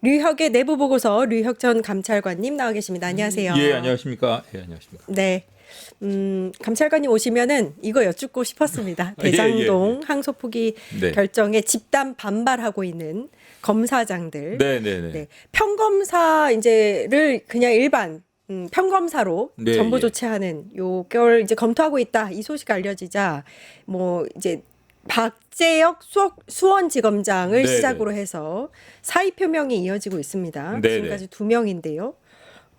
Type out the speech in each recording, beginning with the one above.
류혁의 내부 보고서 류혁 전 감찰관님 나와 계십니다. 안녕하세요. 예, 안녕하십니까. 예, 안녕하십니까. 네. 감찰관님 오시면은 이거 여쭙고 싶었습니다. 예, 예, 대장동 항소 포기 네. 결정에 집단 반발하고 있는 검사장들. 네, 네, 네. 네. 평검사 이제를 그냥 일반 평검사로 네, 전보 예. 조치하는 요걸 이제 검토하고 있다. 이 소식 알려지자 뭐 이제 박재혁 수원지검장을 네, 시작으로 해서 사의 표명이 이어지고 있습니다. 네, 지금까지 2명인데요.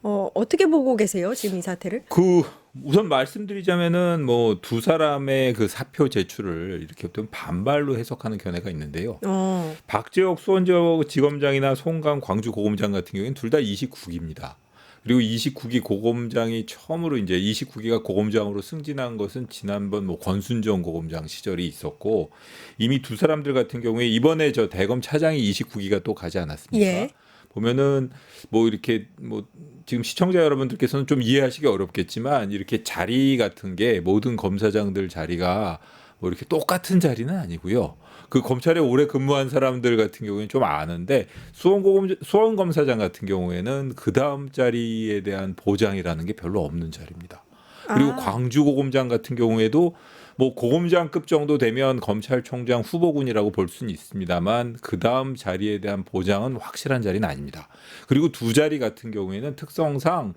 어떻게 보고 계세요? 지금 이 사태를? 우선 말씀드리자면은 뭐 두 사람의 그 사표 제출을 이렇게 좀 반발로 해석하는 견해가 있는데요. 박재혁 수원지검장이나 송강 광주고검장 같은 경우에는 둘 다 29기입니다. 그리고 29기 고검장이 처음으로 이제 29기가 고검장으로 승진한 것은 지난번 뭐 권순정 고검장 시절이 있었고, 이미 두 사람들 같은 경우에 이번에 저 대검 차장이 29기가 또 가지 않았습니까? 예. 보면은 뭐 이렇게 뭐 지금 시청자 여러분들께서는 좀 이해하시기 어렵겠지만, 이렇게 자리 같은 게 모든 검사장들 자리가 뭐 이렇게 똑같은 자리는 아니고요. 그 검찰에 오래 근무한 사람들 같은 경우에는 좀 아는데, 수원 검사장 같은 경우에는 그 다음 자리에 대한 보장이라는 게 별로 없는 자리입니다. 그리고 광주고검장 같은 경우에도 뭐 고검장급 정도 되면 검찰총장 후보군이라고 볼 수는 있습니다만, 그 다음 자리에 대한 보장은 확실한 자리는 아닙니다. 그리고 두 자리 같은 경우에는 특성상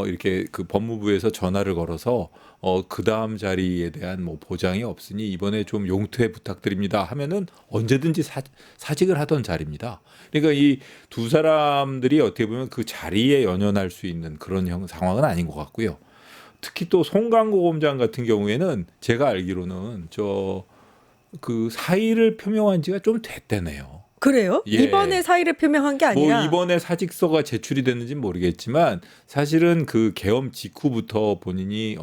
이렇게 그 법무부에서 전화를 걸어서 그 다음 자리에 대한 뭐 보장이 없으니 이번에 좀 용퇴 부탁드립니다 하면은 언제든지 사직을 하던 자리입니다. 그러니까 이 두 사람들이 어떻게 보면 그 자리에 연연할 수 있는 그런 상황은 아닌 것 같고요. 특히 또 송강고검장 같은 경우에는 제가 알기로는 그 사의를 표명한 지가 좀 됐대네요. 그래요? 예. 이번에 사의를 표명한 게 아니라 뭐 이번에 사직서가 제출이 됐는지는 모르겠지만, 사실은 그 계엄 직후부터 본인이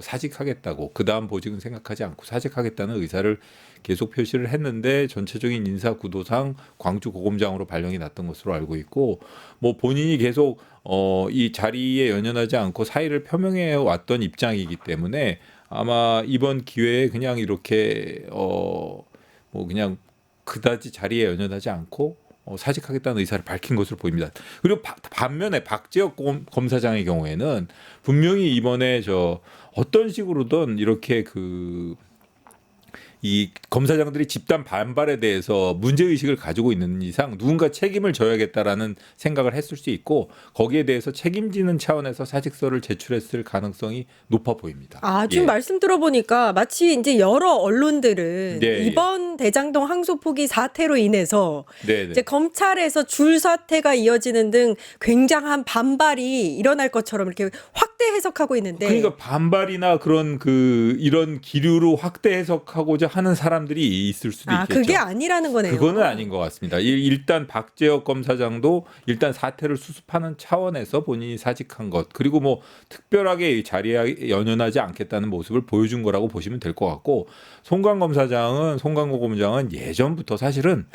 사직하겠다고, 그 다음 보직은 생각하지 않고 사직하겠다는 의사를 계속 표시를 했는데, 전체적인 인사 구도상 광주고검장으로 발령이 났던 것으로 알고 있고, 뭐 본인이 계속 이 자리에 연연하지 않고 사의를 표명해 왔던 입장이기 때문에 아마 이번 기회에 그냥 이렇게 뭐 그냥 그다지 자리에 연연하지 않고 사직하겠다는 의사를 밝힌 것으로 보입니다. 그리고 반면에 박재혁 검사장의 경우에는 분명히 이번에 어떤 식으로든 이렇게 이 검사장들이 집단 반발에 대해서 문제의식을 가지고 있는 이상 누군가 책임을 져야겠다라는 생각을 했을 수 있고, 거기에 대해서 책임지는 차원에서 사직서를 제출했을 가능성이 높아 보입니다. 지금 예. 말씀 들어보니까 마치 이제 여러 언론들은 네, 이번 대장동 항소 포기 사태로 인해서 네, 이제 검찰에서 줄 사태가 이어지는 등 굉장한 반발이 일어날 것처럼 이렇게 확대 해석하고 있는데, 그러니까 반발이나 그런 이런 기류로 확대 해석하고자 하는 사람들이 있을 수도 있겠죠. 그게 아니라는 거네요. 그거는 아닌 것 같습니다. 일단 박재혁 검사장도 일단 사태를 수습하는 차원에서 본인이 사직한 것, 그리고 뭐 특별하게 이 자리에 연연하지 않겠다는 모습을 보여준 거라고 보시면 될 것 같고, 송강고 검사장은 예전부터 사실은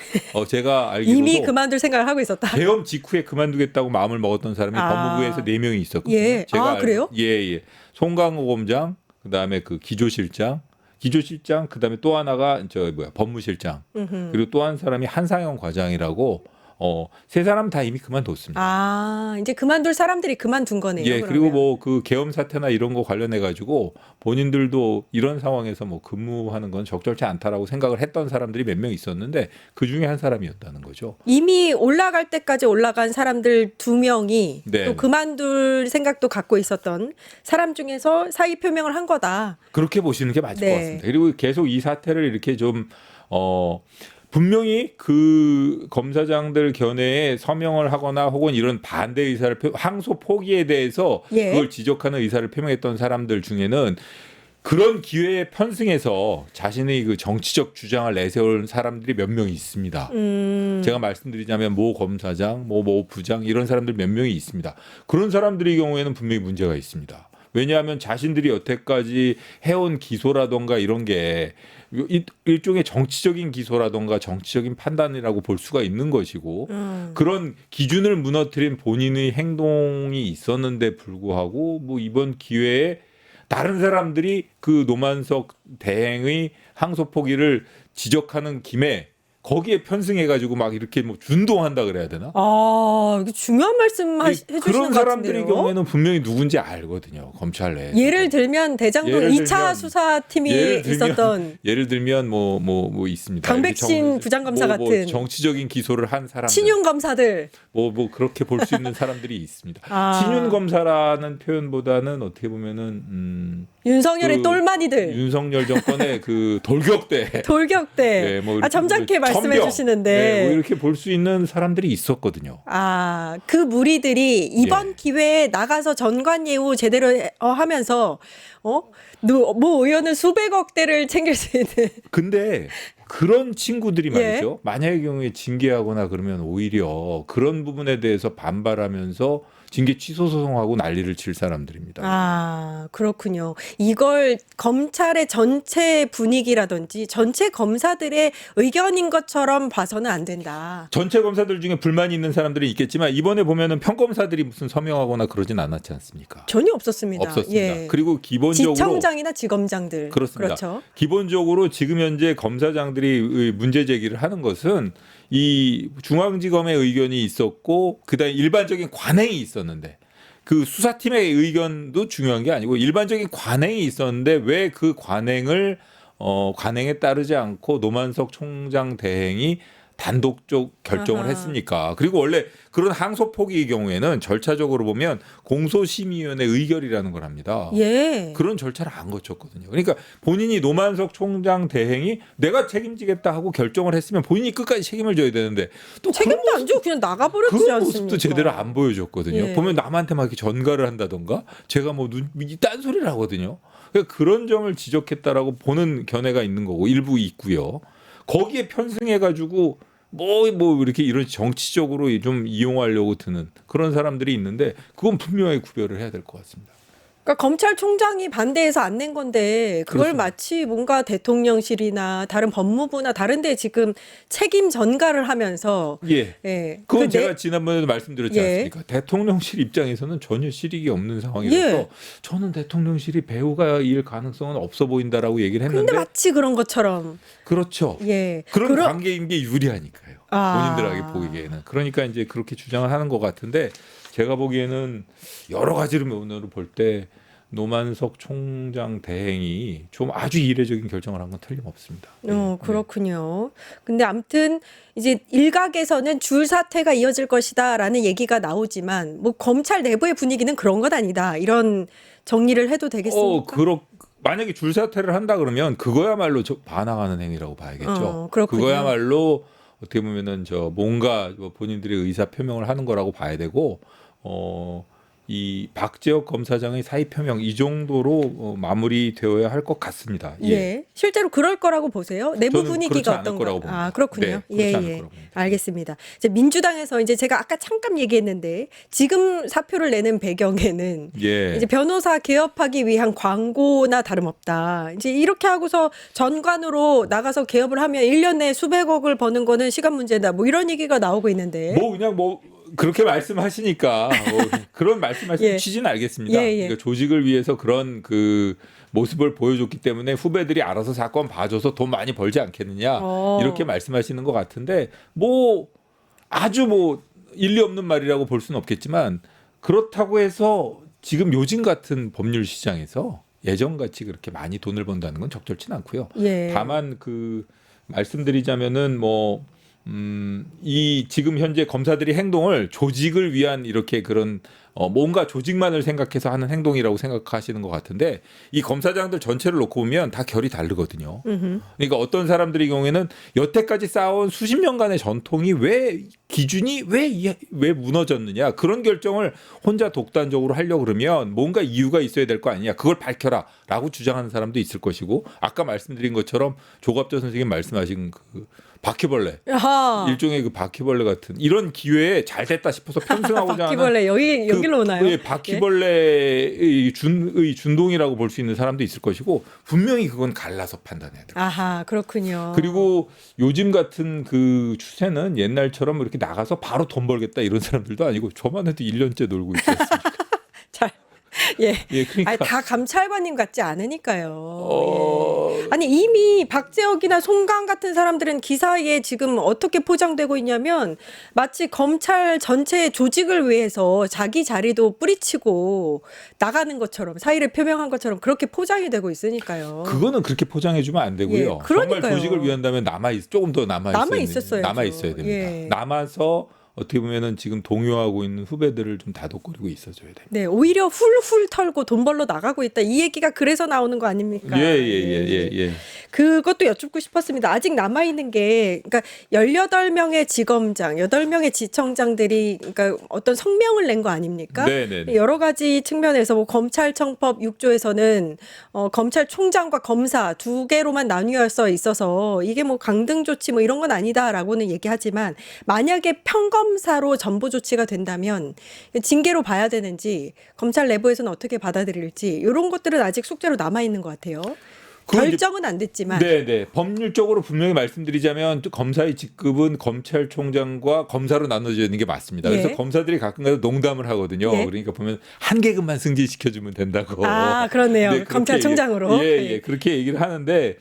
제가 알기로도 이미 그만둘 생각을 하고 있었다. 계엄 직후에 그만두겠다고 마음을 먹었던 사람이 법무부에서 4명이 있었거든요. 예. 그래요? 예. 송강호 검장, 그다음에 그 기조실장, 그다음에 또 하나가 법무실장, 그리고 또 한 사람이 한상영 과장이라고, 세 사람 다 이미 그만뒀습니다. 이제 그만둘 사람들이 그만둔 거네요. 예, 그러면. 그리고 뭐 그 계엄 사태나 이런 거 관련해 가지고 본인들도 이런 상황에서 뭐 근무하는 건 적절치 않다라고 생각을 했던 사람들이 몇 명 있었는데, 그 중에 한 사람이었다는 거죠. 이미 올라갈 때까지 올라간 사람들 2명이 네. 또 그만둘 생각도 갖고 있었던 사람 중에서 사의 표명을 한 거다. 그렇게 보시는 게 맞을 네. 것 같습니다. 그리고 계속 이 사태를 이렇게 좀 분명히 그 검사장들 견해에 서명을 하거나 혹은 이런 반대 의사를 항소 포기에 대해서 예. 그걸 지적하는 의사를 표명했던 사람들 중에는 그런 기회에 편승해서 자신의 그 정치적 주장을 내세울 사람들이 몇 명이 있습니다. 제가 말씀드리자면 모 검사장, 모 부장 이런 사람들 몇 명이 있습니다. 그런 사람들의 경우에는 분명히 문제가 있습니다. 왜냐하면 자신들이 여태까지 해온 기소라던가 이런 게 일종의 정치적인 기소라던가 정치적인 판단이라고 볼 수가 있는 것이고, 그런 기준을 무너뜨린 본인의 행동이 있었는데 불구하고 뭐 이번 기회에 다른 사람들이 그 노만석 대행의 항소 포기를 지적하는 김에 거기에 편승해가지고 막 이렇게 뭐 준동한다 그래야 되나? 이게 중요한 말씀 해주시는 그런 것 사람들의 같은데요. 경우에는 분명히 누군지 알거든요. 검찰 내에. 예를 들면 대장동 예를 2차 들면, 수사팀이 있었던 예를 들면 뭐 있습니다. 강백신 부장검사 같은 정치적인 기소를 한 사람들. 친윤 검사들. 뭐 그렇게 볼 수 있는 사람들이 있습니다. 아. 친윤 검사라는 표현보다는 어떻게 보면은 윤석열의 똘마니들. 윤석열 정권의 그 돌격대. 돌격대. 네, 뭐 이렇게 점잖게 말씀해 천병. 주시는데. 네, 뭐 이렇게 볼 수 있는 사람들이 있었거든요. 그 무리들이 이번 예. 기회에 나가서 전관예우 제대로 하면서 뭐 의원은 수백억대를 챙길 수 있는. 근데 그런 친구들이 예. 말이죠. 만약의 경우에 징계하거나 그러면 오히려 그런 부분에 대해서 반발하면서 징계 취소 소송하고 난리를 칠 사람들입니다. 그렇군요. 이걸 검찰의 전체 분위기라든지 전체 검사들의 의견인 것처럼 봐서는 안 된다. 전체 검사들 중에 불만이 있는 사람들이 있겠지만 이번에 보면은 평검사들이 무슨 서명하거나 그러진 않았지 않습니까? 전혀 없었습니다. 없었습니다. 예. 그리고 기본적으로 지청장이나 지검장들. 그렇습니다. 그렇죠. 기본적으로 지금 현재 검사장들이 문제 제기를 하는 것은 이 중앙지검의 의견이 있었고 그다음에 일반적인 관행이 있었는데 그 수사팀의 의견도 중요한 게 아니고 일반적인 관행이 있었는데 왜 그 관행에 따르지 않고 노만석 총장 대행이 단독적 결정을 아하. 했습니까? 그리고 원래 그런 항소 포기의 경우에는 절차적으로 보면 공소심의위원회 의결이라는 걸 합니다. 예. 그런 절차를 안 거쳤거든요. 그러니까 본인이 노만석 총장 대행이 내가 책임지겠다 하고 결정을 했으면 본인이 끝까지 책임을 져야 되는데 또 책임도 안 지고 그냥 나가버렸지 그런 않습니까? 모습도 제대로 안 보여줬거든요. 예. 보면 남한테 막 이렇게 전가를 한다던가 제가 뭐 딴소리를 하거든요. 그러니까 그런 점을 지적했다라고 보는 견해가 있는 거고 일부 있고요. 거기에 편승해가지고 뭐 이렇게 이런 정치적으로 좀 이용하려고 드는 그런 사람들이 있는데 그건 분명히 구별을 해야 될 것 같습니다. 그러니까 검찰총장이 반대해서 안 낸 건데 그걸 그렇습니다. 마치 뭔가 대통령실이나 다른 법무부나 다른 데 지금 책임 전가를 하면서 예. 예. 그건 그 제가 지난번에도 말씀드렸지 예. 않습니까? 대통령실 입장에서는 전혀 실익이 없는 상황이라서 예. 저는 대통령실이 배우가 일 가능성은 없어 보인다라고 얘기를 근데 했는데 마치 그런 것처럼 그렇죠. 예. 그런 관계인 게 유리하니까요. 아. 본인들에게 보기에는. 그러니까 이제 그렇게 주장을 하는 것 같은데 제가 보기에는 여러 가지로 면으로 볼 때 노만석 총장 대행이 좀 아주 이례적인 결정을 한 건 틀림없습니다. 그렇군요. 근데 아무튼 이제 일각에서는 줄 사태가 이어질 것이다라는 얘기가 나오지만 뭐 검찰 내부의 분위기는 그런 것 아니다. 이런 정리를 해도 되겠습니까? 만약에 줄사퇴를 한다 그러면 그거야말로 반항하는 행위라고 봐야겠죠. 그렇군요. 그거야말로 어떻게 보면은 뭔가 본인들의 의사 표명을 하는 거라고 봐야 되고 이 박재혁 검사장의 사의 표명 이 정도로 마무리되어야 할 것 같습니다. 예. 실제로 그럴 거라고 보세요. 내부 저는 그렇지 분위기가 않을 어떤 거라고 거? 봅니다. 그렇군요. 네, 그렇지 않을 예. 거라고 봅니다. 알겠습니다. 이제 민주당에서 이제 제가 아까 잠깐 얘기했는데 지금 사표를 내는 배경에는 예. 이제 변호사 개업하기 위한 광고나 다름없다. 이제 이렇게 하고서 전관으로 나가서 개업을 하면 1년 내에 수백억을 버는 거는 시간 문제다. 뭐 이런 얘기가 나오고 있는데. 그냥 그렇게 말씀하시니까 그런 말씀하시는 예. 취지는 알겠습니다. 예. 그러니까 조직을 위해서 그런 그 모습을 보여줬기 때문에 후배들이 알아서 사건 봐줘서 돈 많이 벌지 않겠느냐 이렇게 말씀하시는 것 같은데 아주 일리 없는 말이라고 볼 수는 없겠지만 그렇다고 해서 지금 요즘 같은 법률 시장에서 예전같이 그렇게 많이 돈을 번다는 건 적절치는 않고요. 예. 다만 말씀드리자면은 이 지금 현재 검사들이 행동을 조직을 위한 이렇게 그런 뭔가 조직만을 생각해서 하는 행동이라고 생각하시는 것 같은데 이 검사장들 전체를 놓고 보면 다 결이 다르거든요. 그러니까 어떤 사람들의 경우에는 여태까지 쌓아온 수십 년간의 전통이 기준이 왜 무너졌느냐 그런 결정을 혼자 독단적으로 하려고 그러면 뭔가 이유가 있어야 될 거 아니냐 그걸 밝혀라라고 주장하는 사람도 있을 것이고 아까 말씀드린 것처럼 조갑조 선생님 말씀하신 그 바퀴벌레 일종의 그 바퀴벌레 같은 이런 기회에 잘 됐다 싶어서 편승하고자 하는 바퀴벌레 여기로 오나요? 예, 바퀴벌레의 준동이라고 볼 수 있는 사람도 있을 것이고 분명히 그건 갈라서 판단해야 돼요. 아하 그렇군요. 그리고 요즘 같은 그 추세는 옛날처럼 이렇게 나가서 바로 돈 벌겠다 이런 사람들도 아니고 저만 해도 1년째 놀고 있지 않습니까? 잘 예. 그러니까 다 감찰관님 같지 않으니까요. 아니 이미 박재혁이나 송강 같은 사람들은 기사에 지금 어떻게 포장되고 있냐면 마치 검찰 전체의 조직을 위해서 자기 자리도 뿌리치고 나가는 것처럼 사의를 표명한 것처럼 그렇게 포장이 되고 있으니까요. 그거는 그렇게 포장해주면 안 되고요. 예, 정말 그러니까요. 조직을 위한다면 조금 더 남아 있어야죠. 됩니다. 예. 남아서 어떻게 보면은 지금 동요하고 있는 후배들을 좀 다독거리고 있어줘야 됩니다. 네, 오히려 훌훌 털고 돈 벌러 나가고 있다. 이 얘기가 그래서 나오는 거 아닙니까? 예. 그것도 여쭙고 싶었습니다. 아직 남아 있는 게 그러니까 18명의 지검장, 8명의 지청장들이 그러니까 어떤 성명을 낸 거 아닙니까? 네네. 여러 가지 측면에서 뭐 검찰청법 6조에서는 검찰총장과 검사 두 개로만 나뉘어서 있어서 이게 뭐 강등 조치 뭐 이런 건 아니다라고는 얘기하지만 만약에 평검사로 전보 조치가 된다면 징계로 봐야 되는지 검찰 내부에서는 어떻게 받아들일지 이런 것들은 아직 숙제로 남아 있는 것 같아요. 결정은 안 됐지만. 네네. 법률적으로 분명히 말씀드리자면 검사의 직급은 검찰총장과 검사로 나눠져 있는 게 맞습니다. 예. 그래서 검사들이 가끔가다 농담을 하거든요. 예. 그러니까 보면 한 계급만 승진시켜주면 된다고. 아, 그렇네요. 네, 검찰총장으로. 예, 그렇게 얘기를 하는데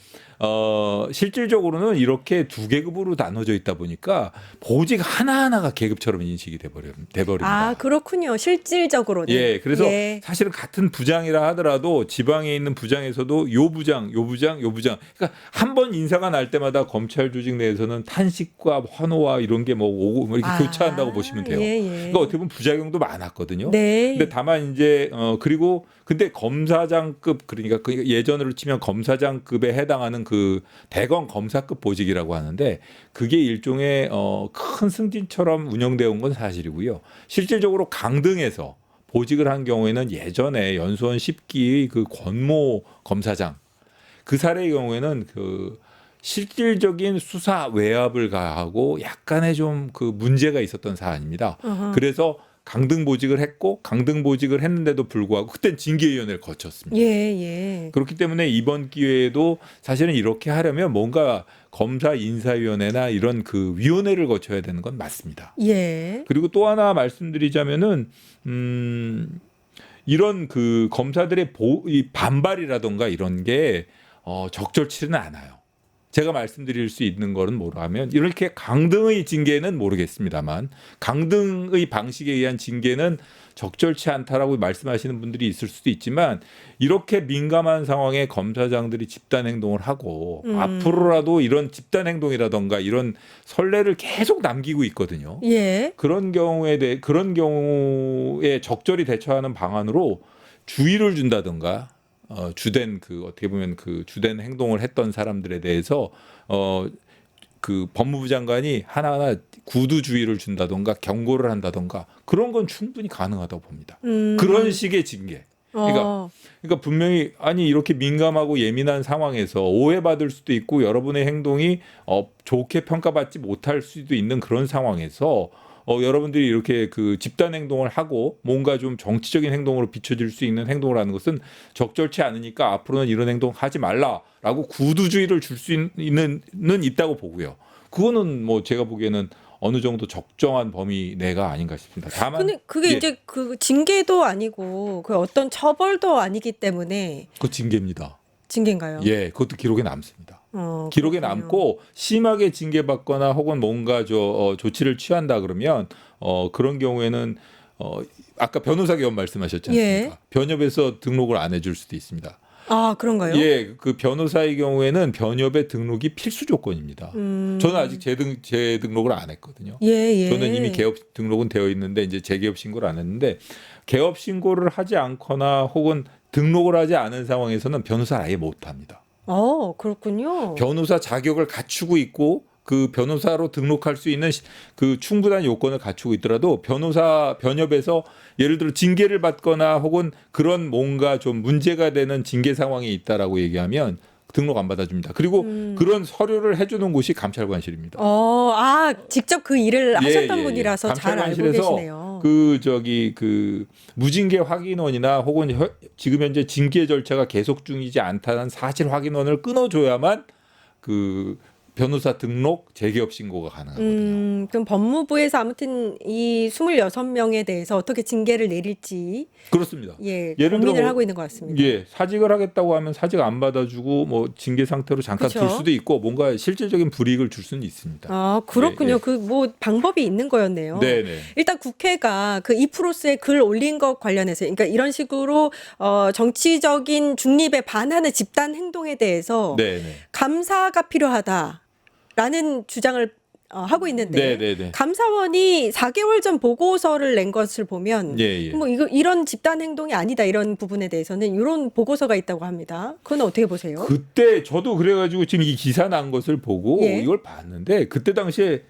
실질적으로는 이렇게 두 계급으로 나눠져 있다 보니까 보직 하나하나가 계급처럼 인식이 돼버립니다. 아, 그렇군요. 실질적으로는. 예, 그래서 예. 사실은 같은 부장이라 하더라도 지방에 있는 부장에서도 요 부장. 그러니까 한 번 인사가 날 때마다 검찰 조직 내에서는 탄식과 환호와 이런 게 뭐 오고 뭐 이렇게 교차한다고 보시면 돼요. 예. 그러니까 어떻게 보면 부작용도 많았거든요. 네. 근데 다만 이제 그리고 근데 검사장급 그러니까 그 예전으로 치면 검사장급에 해당하는 그 대검 검사급 보직이라고 하는데 그게 일종의 큰 승진처럼 운영되어 온 건 사실이고요. 실질적으로 강등해서 보직을 한 경우에는 예전에 연수원 10기의 그 권모 검사장 그 사례의 경우에는 그 실질적인 수사 외압을 가하고 약간의 좀 그 문제가 있었던 사안입니다. 그래서 강등 보직을 했고 강등 보직을 했는데도 불구하고 그땐 징계위원회를 거쳤습니다. 예. 그렇기 때문에 이번 기회에도 사실은 이렇게 하려면 뭔가 검사 인사위원회나 이런 그 위원회를 거쳐야 되는 건 맞습니다. 예. 그리고 또 하나 말씀드리자면은 이런 그 검사들의 이 반발이라던가 이런 게 적절치는 않아요. 제가 말씀드릴 수 있는 거는 뭐라면 이렇게 강등의 징계는 모르겠습니다만 강등의 방식에 의한 징계는 적절치 않다라고 말씀하시는 분들이 있을 수도 있지만 이렇게 민감한 상황에 검사장들이 집단 행동을 하고 앞으로라도 이런 집단 행동이라던가 이런 선례를 계속 남기고 있거든요. 예. 그런 경우에 적절히 대처하는 방안으로 주의를 준다던가 주된 그 어떻게 보면 그 주된 행동을 했던 사람들에 대해서 그 법무부 장관이 하나하나 구두 주의를 준다던가 경고를 한다던가 그런 건 충분히 가능하다고 봅니다. 그런 식의 징계. 그러니까 분명히 아니 이렇게 민감하고 예민한 상황에서 오해받을 수도 있고 여러분의 행동이 좋게 평가받지 못할 수도 있는 그런 상황에서 여러분들이 이렇게 그 집단 행동을 하고 뭔가 좀 정치적인 행동으로 비춰질 수 있는 행동을 하는 것은 적절치 않으니까 앞으로는 이런 행동 하지 말라라고 구두주의를 줄 수 있는 있다고 보고요. 그거는 뭐 제가 보기에는 어느 정도 적정한 범위 내가 아닌가 싶습니다. 다만 근데 그게 이제 그 징계도 아니고 그 어떤 처벌도 아니기 때문에 그 징계입니다. 징계인가요? 예, 그것도 기록에 남습니다. 기록에 그렇군요. 남고 심하게 징계받거나 혹은 뭔가 조치를 취한다 그러면 그런 경우에는 아까 변호사 개업 말씀하셨지 않습니까? 예. 변협에서 등록을 안 해줄 수도 있습니다. 아, 그런가요? 예, 그 변호사의 경우에는 변협의 등록이 필수 조건입니다. 저는 아직 제 등록을 안 했거든요. 예. 저는 이미 개업 등록은 되어 있는데 이제 재개업 신고를 안 했는데 개업 신고를 하지 않거나 혹은 등록을 하지 않은 상황에서는 변호사를 아예 못 합니다. 그렇군요. 변호사 자격을 갖추고 있고 그 변호사로 등록할 수 있는 그 충분한 요건을 갖추고 있더라도 변협에서 예를 들어 징계를 받거나 혹은 그런 뭔가 좀 문제가 되는 징계 상황이 있다라고 얘기하면 등록 안 받아줍니다. 그리고 그런 서류를 해주는 곳이 감찰관실입니다. 직접 그 일을 하셨던 예. 분이라서 잘 알고 감찰관실에서 계시네요. 그 무징계 확인원이나 혹은 지금 현재 징계 절차가 계속 중이지 않다는 사실 확인원을 끊어줘야만 그 변호사 등록 재개업 신고가 가능하거든요. 그럼 법무부에서 아무튼 이 26명에 대해서 어떻게 징계를 내릴지 그렇습니다. 예, 예를 들어 고민을 뭐, 하고 있는 것 같습니다. 예, 사직을 하겠다고 하면 사직 안 받아주고 뭐 징계 상태로 잠깐 그쵸. 둘 수도 있고 뭔가 실질적인 불이익을 줄 수는 있습니다. 아, 그렇군요. 예, 예. 그 뭐 방법이 있는 거였네요. 네네. 일단 국회가 그 이프로스의 글 올린 것 관련해서 그러니까 이런 식으로 정치적인 중립에 반하는 집단 행동에 대해서 네네. 감사가 필요하다라는 주장을 하고 있는데 네네네. 감사원이 4개월 전 보고서를 낸 것을 보면 예, 예. 뭐 이런 집단 행동이 아니다 이런 부분에 대해서는 이런 보고서가 있다고 합니다. 그건 어떻게 보세요? 그때 저도 그래가지고 지금 이 기사 난 것을 보고 예. 이걸 봤는데 그때 당시에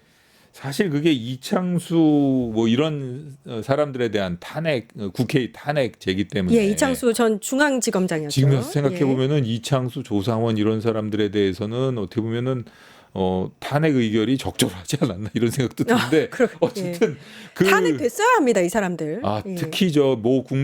사실 그게 이창수 뭐 이런 사람들에 대한 탄핵 국회 탄핵 제기 때문에 예, 이창수 전 중앙지검장이었죠. 지금 생각해 예. 보면은 이창수 조상원 이런 사람들에 대해서는 어떻게 보면은 탄핵 의결이 적절하지 않았나 이런 생각도 드는데 어쨌든 그 탄핵됐어야 합니다, 이 사람들. 예. 특히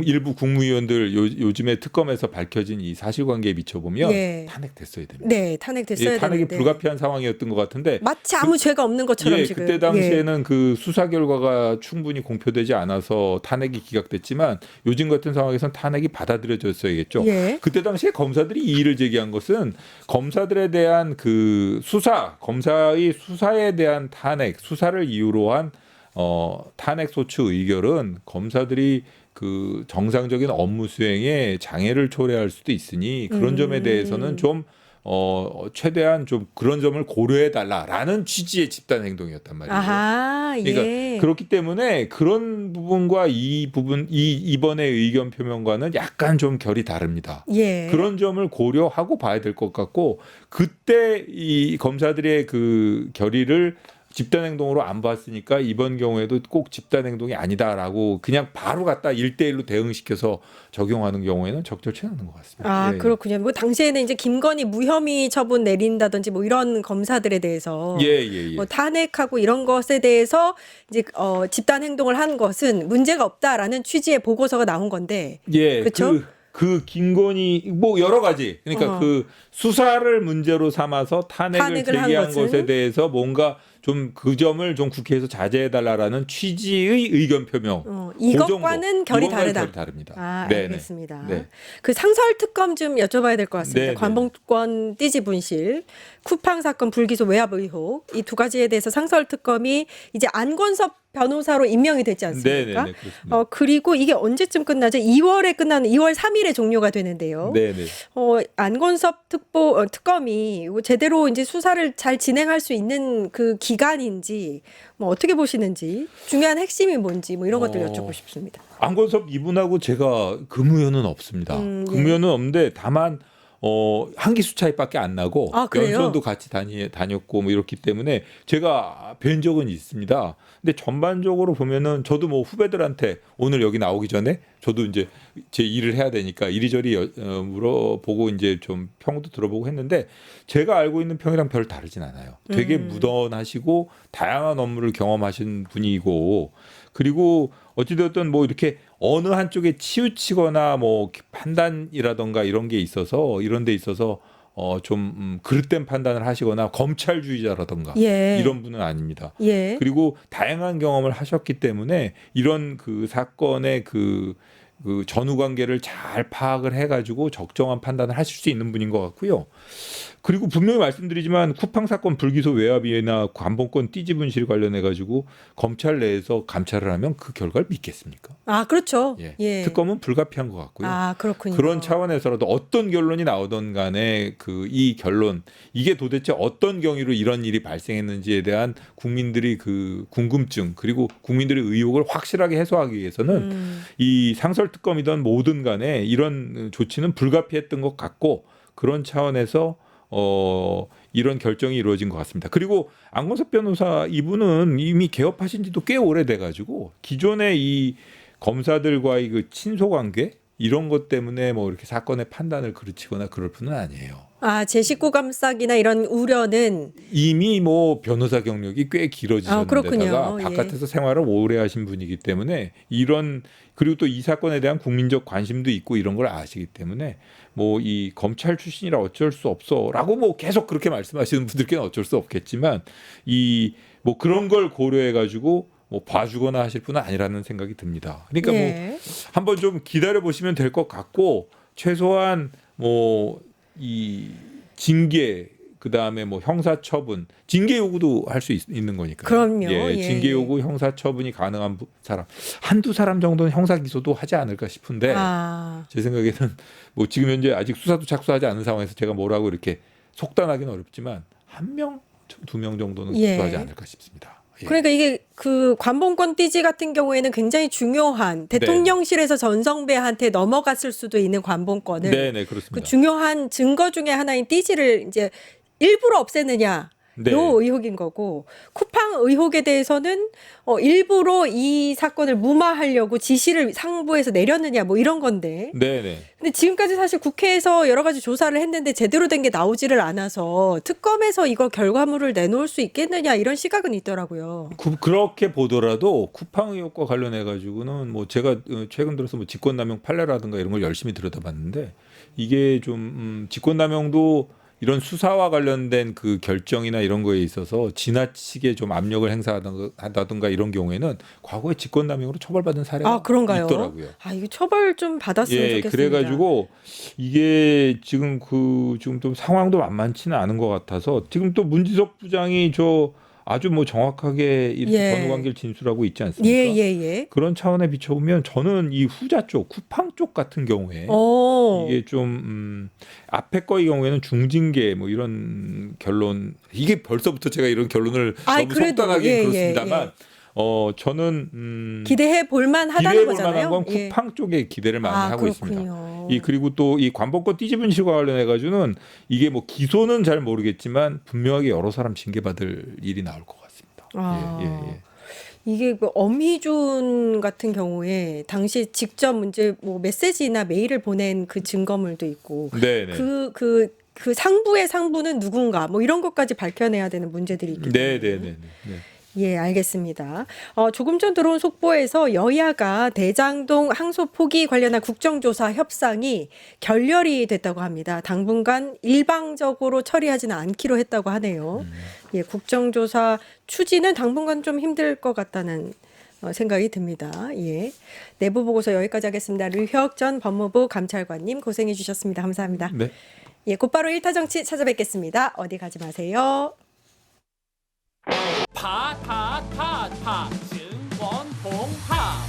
일부 국무위원들 요즘에 특검에서 밝혀진 이 사실관계에 비춰보면 예. 탄핵됐어야 됩니다. 네, 탄핵됐어야 예, 탄핵이 되는데 불가피한 상황이었던 것 같은데 마치 아무 죄가 없는 것처럼 예, 지금. 그때 당시에는 그 수사 결과가 충분히 공표되지 않아서 탄핵이 기각됐지만 요즘 같은 상황에선 탄핵이 받아들여졌어야겠죠. 예. 그때 당시에 검사들이 이의를 제기한 것은 검사들에 대한 그 검사의 수사에 대한 탄핵, 수사를 이유로 한 탄핵 소추 의결은 검사들이 그 정상적인 업무 수행에 장애를 초래할 수도 있으니 그런 점에 대해서는 좀 최대한 좀 그런 점을 고려해 달라라는 취지의 집단 행동이었단 말이에요. 아하, 예. 그러니까 그렇기 때문에 그런 부분과 이번의 의견 표명과는 약간 좀 결이 다릅니다. 예. 그런 점을 고려하고 봐야 될 것 같고 그때 이 검사들의 그 결의를 집단 행동으로 안 봤으니까 이번 경우에도 꼭 집단 행동이 아니다라고 그냥 바로 갖다 1대1로 대응시켜서 적용하는 경우에는 적절치 않은 것 같습니다. 아, 예. 그렇군요. 뭐 당시에는 이제 김건희 무혐의 처분 내린다든지 뭐 이런 검사들에 대해서 예. 뭐 탄핵하고 이런 것에 대해서 이제 집단 행동을 한 것은 문제가 없다라는 취지의 보고서가 나온 건데. 예, 그쵸? 그 김건희 뭐 여러 가지 그러니까 그 수사를 문제로 삼아서 탄핵을 탄핵을 한 제기한 것은? 것에 대해서 뭔가 좀 그 점을 좀 국회에서 자제해달라라는 취지의 의견 표명. 이것과는 결이 이것과는 다르다. 결이 다릅니다. 아, 네네. 알겠습니다. 네. 그 상설 특검 좀 여쭤봐야 될 것 같습니다. 네네. 관봉권 띠지 분실, 쿠팡 사건 불기소 외압 의혹 이 두 가지에 대해서 상설 특검이 이제 안건섭 변호사로 임명이 됐지 않습니까? 네네, 그렇습니다. 그리고 이게 언제쯤 끝나죠? 2월에 끝나는 2월 3일에 종료가 되는데요. 네네. 안건섭 특검이 제대로 이제 수사를 잘 진행할 수 있는 그 기간인지 뭐 어떻게 보시는지 중요한 핵심이 뭔지 뭐 이런 것들 여쭙고 싶습니다. 안건섭 이분하고 제가 근무연은 없습니다. 예. 근무연은 없는데 다만 한 기수 차이밖에 안 나고 아, 그래요? 연수원도 같이 다녔고 뭐 이렇기 때문에 제가 뵌 적은 있습니다. 근데 전반적으로 보면은 저도 뭐 후배들한테 오늘 여기 나오기 전에 저도 이제 제 일을 해야 되니까 이리저리 물어보고 이제 좀 평도 들어보고 했는데 제가 알고 있는 평이랑 별 다르진 않아요. 되게 무던하시고 다양한 업무를 경험하신 분이고 그리고 어찌되었든 뭐 이렇게 어느 한쪽에 치우치거나 뭐 판단이라던가 이런 게 있어서 이런 데 있어서 좀 그릇된 판단을 하시거나 검찰주의자라던가 예. 이런 분은 아닙니다. 예. 그리고 다양한 경험을 하셨기 때문에 이런 그 사건의 그 전후 관계를 잘 파악을 해가지고 적정한 판단을 하실 수 있는 분인 것 같고요. 그리고 분명히 말씀드리지만 쿠팡 사건 불기소 외압이나 관봉권 띠지 분실 관련해 가지고 검찰 내에서 감찰을 하면 그 결과를 믿겠습니까? 아, 그렇죠. 예. 예. 특검은 불가피한 것 같고요. 아, 그렇군요. 그런 차원에서라도 어떤 결론이 나오던 간에 이 결론 이게 도대체 어떤 경위로 이런 일이 발생했는지에 대한 국민들이 그 궁금증 그리고 국민들의 의혹을 확실하게 해소하기 위해서는 이 상설 특검이든 뭐든 간에 이런 조치는 불가피했던 것 같고 그런 차원에서 이런 결정이 이루어진 것 같습니다. 그리고 안건섭 변호사 이분은 이미 개업하신 지도 꽤 오래돼 가지고 기존의 이 검사들과의 그 친소 관계 이런 것 때문에 뭐 이렇게 사건의 판단을 그르치거나 그럴 뿐은 아니에요. 제 식구 감싸기나 이런 우려는 이미 뭐 변호사 경력이 꽤 길어지셨는데다가 그렇군요. 예. 바깥에서 생활을 오래 하신 분이기 때문에 이런 그리고 또 이 사건에 대한 국민적 관심도 있고 이런 걸 아시기 때문에 뭐 이 검찰 출신이라 어쩔 수 없어라고 뭐 계속 그렇게 말씀하시는 분들께는 어쩔 수 없겠지만 이 뭐 그런 걸 고려해 가지고 뭐 봐주거나 하실 분은 아니라는 생각이 듭니다. 그러니까 뭐 예. 한번 좀 기다려 보시면 될 것 같고 최소한 뭐 이 징계 그다음에 뭐 형사처분 징계 요구도 할 수 있는 거니까요. 그럼요. 예, 예, 징계 요구 형사처분이 가능한 사람 한두 사람 정도는 형사 기소도 하지 않을까 싶은데 제 생각에는 뭐 지금 현재 아직 수사도 착수하지 않은 상황에서 제가 뭐라고 이렇게 속단하기는 어렵지만 한 명, 두 명 정도는 기소하지 않을까 싶습니다. 예. 그러니까 이게 그 관봉권 띠지 같은 경우에는 굉장히 중요한 대통령실에서 전성배한테 넘어갔을 수도 있는 관봉권을 네네 그렇습니다. 그 중요한 증거 중에 하나인 띠지를 이제 일부러 없애느냐 네. 요 의혹인 거고 쿠팡 의혹에 대해서는 일부러 이 사건을 무마하려고 지시를 상부에서 내렸느냐 뭐 이런 건데. 네네. 근데 지금까지 사실 국회에서 여러 가지 조사를 했는데 제대로 된 게 나오지를 않아서 특검에서 이거 결과물을 내놓을 수 있겠느냐 이런 시각은 있더라고요. 그렇게 보더라도 쿠팡 의혹과 관련해 가지고는 뭐 제가 최근 들어서 뭐 직권남용 판례라든가 이런 걸 열심히 들여다봤는데 이게 좀 직권남용도 이런 수사와 관련된 그 결정이나 이런 거에 있어서 지나치게 좀 압력을 행사한다든가 이런 경우에는 과거에 직권남용으로 처벌받은 사례가 그런가요? 있더라고요. 이거 처벌 좀 받았으면 좋겠습니다. 그래가지고 이게 지금 좀 상황도 만만치는 않은 것 같아서 지금 또 문지석 부장이 아주 뭐 정확하게 이렇게 전후 관계를 진술하고 있지 않습니까? 그런 차원에 비춰보면 저는 이 후자 쪽, 쿠팡 쪽 같은 경우에 이게 좀 앞에 거의 경우에는 중징계 뭐 이런 결론 이게 벌써부터 제가 이런 결론을 너무 속단하게 그렇습니다만 저는 기대해 볼만 하다는 기대해 볼 거잖아요. 만한 건 쿠팡 쪽에 기대를 많이 하고 그렇군요. 있습니다. 그리고 또 이 관봉권 띠집은실과 관련해 가지고는 이게 뭐 기소는 잘 모르겠지만 분명하게 여러 사람 징계받을 일이 나올 것 같습니다. 이게 뭐 엄희준 같은 경우에 당시 직접 이제 뭐 메시지나 메일을 보낸 그 증거물도 있고 그 상부의 상부는 누군가 뭐 이런 것까지 밝혀내야 되는 문제들이 있기 때문에. 예, 알겠습니다. 조금 전 들어온 속보에서 여야가 대장동 항소 포기 관련한 국정조사 협상이 결렬이 됐다고 합니다. 당분간 일방적으로 처리하지는 않기로 했다고 하네요. 예, 국정조사 추진은 당분간 좀 힘들 것 같다는 생각이 듭니다. 예, 내부 보고서 여기까지 하겠습니다. 류혁 전 법무부 감찰관님 고생해 주셨습니다. 감사합니다. 네. 예, 곧바로 일타정치 찾아뵙겠습니다. 어디 가지 마세요. 증권홍합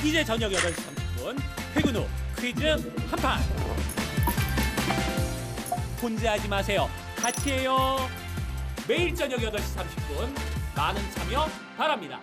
이제 저녁 8시 30분 퇴근 후 퀴즈 한판 혼자 하지 마세요. 같이 해요. 매일 저녁 8시 30분 많은 참여 바랍니다.